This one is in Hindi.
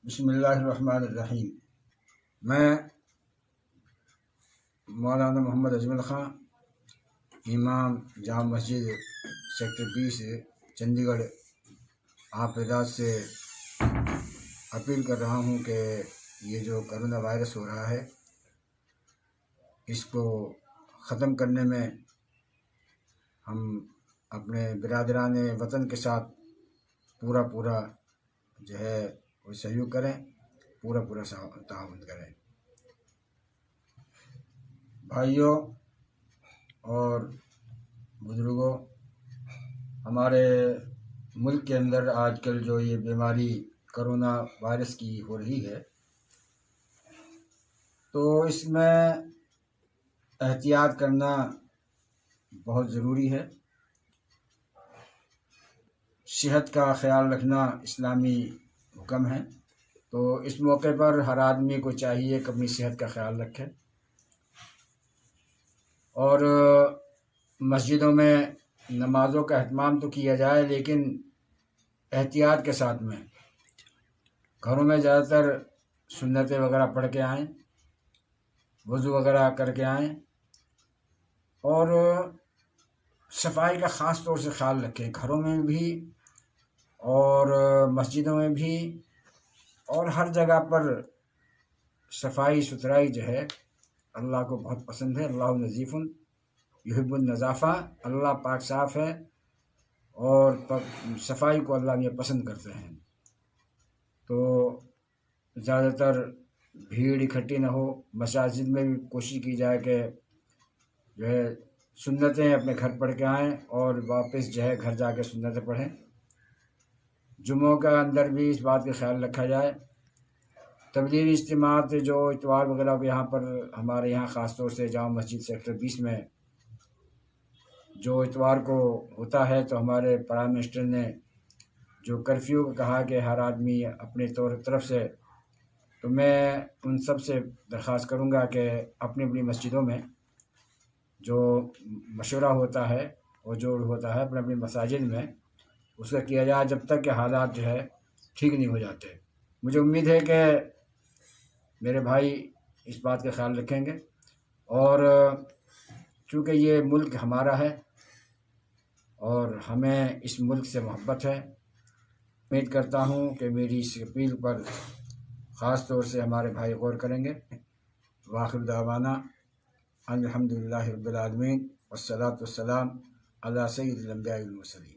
बिस्मिल्लाहिर्रहमानिर्रहीम। मैं मौलाना मोहम्मद अजमल ख़ां, इमाम जाम मस्जिद सेक्टर 20 चंडीगढ़, आप हज़रात से अपील कर रहा हूँ कि ये जो कोरोना वायरस हो रहा है, इसको ख़त्म करने में हम अपने बिरादरान वतन के साथ पूरा जो है वो सहयोग करें, पूरा ताउन करें। भाइयों और बुज़ुर्गों, हमारे मुल्क के अंदर आजकल जो ये बीमारी कोरोना वायरस की हो रही है, तो इसमें एहतियात करना बहुत ज़रूरी है। सेहत का ख़याल रखना इस्लामी हुक्म है, तो इस मौके पर हर आदमी को चाहिए कि अपनी सेहत का ख़याल रखे और मस्जिदों में नमाज़ों का एहतमाम तो किया जाए, लेकिन एहतियात के साथ में घरों में ज़्यादातर सुन्नतें वगैरह पढ़ के आएँ, वज़ू वगैरह करके आएँ और सफाई का ख़ास तौर से ख़याल रखें, घरों में भी और मस्जिदों में भी और हर जगह पर सफाई सुथराई जो है अल्लाह को बहुत पसंद है। अल्लाह नज़ीफ़ुन युहिब्बुन नज़ाफ़ा, अल्लाह पाक साफ़ है और सफाई को अल्लाह ये पसंद करते हैं। तो ज़्यादातर भीड़ इकट्ठी न हो। मसाजिद में भी कोशिश की जाए कि जो है सुन्नतें अपने घर पढ़ के आएँ और वापस जो है घर जाके सुन्नतें पढ़ें। जुम्मों के अंदर भी इस बात का ख्याल रखा जाए। तबलीगी इज्तिमात जो इतवार वगैरह यहाँ पर हमारे यहाँ ख़ास तौर से जामा मस्जिद सेक्टर 20 में जो इतवार को होता है, तो हमारे प्राइम मिनिस्टर ने जो कर्फ्यू का कहा कि हर आदमी अपने तरफ से, तो मैं उन सब से दरख्वास्त करूँगा कि अपनी अपनी मस्जिदों में जो मशवरा होता है और जो होता है अपनी अपनी मसाजिद में उसका किया जाए जब तक कि हालात जो है ठीक नहीं हो जाते। मुझे उम्मीद है कि मेरे भाई इस बात का ख्याल रखेंगे और चूँकि ये मुल्क हमारा है और हमें इस मुल्क से मोहब्बत है, उम्मीद करता हूँ कि मेरी इस अपील पर ख़ास तौर से हमारे भाई गौर करेंगे। वाखिर दावाना अल्हम्दुलिल्लाहि रब्बिल आलमीन वस्सलातु वस्सलाम अला सय्यिदिल अंबिया'i वल मुरसलीन।